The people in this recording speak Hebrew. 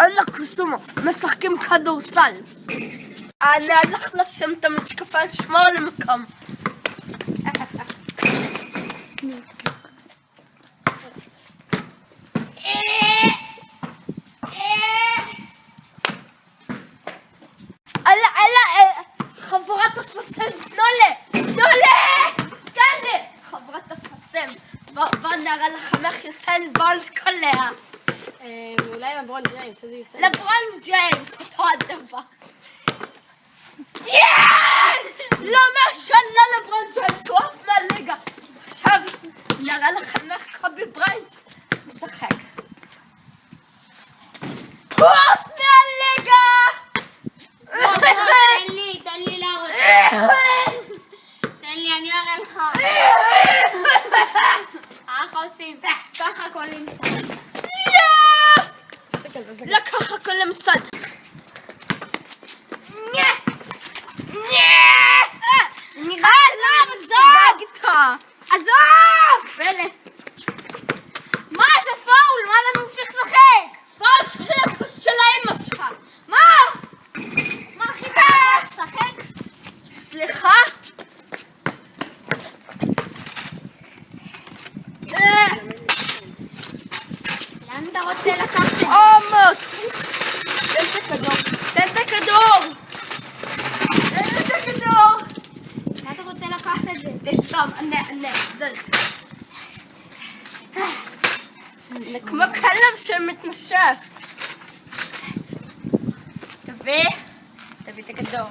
אללה קוסומו, משחקים כדורסל. אני הלך לשים את המשקפיים, שמור למקום. חברת הפסם, תנו לי! חברת הפסם, בוא נראה לכם איך יוסן בולט קולע. אולי לברון ג'יימס, איזה יוסן? לברון ג'יימס, אותו הדבר. לא מהשאלה לברון ג'יימס, הוא עף מהליגה. עכשיו נראה לכם איך קובי בריינט משחק. הוא עף מהליגה! תן לי להראות. תן לי, אני אראה לך. איך עושים? ככה קולים סל. לא ככה קולים סל. עזוב! פלא. מה זה פאול? מה אתה ממשיך לשחק? פאול של האמא שלך. מה? מה הכי טוב? לשחק? סליחה? לאן אתה רוצה לקחת את זה? עומות! תן את הכדור! תן את הכדור! לאן אתה רוצה לקחת את זה? תסתום, ענה, זל. זה כמו כלב שמתנשף. תביא את הכדור.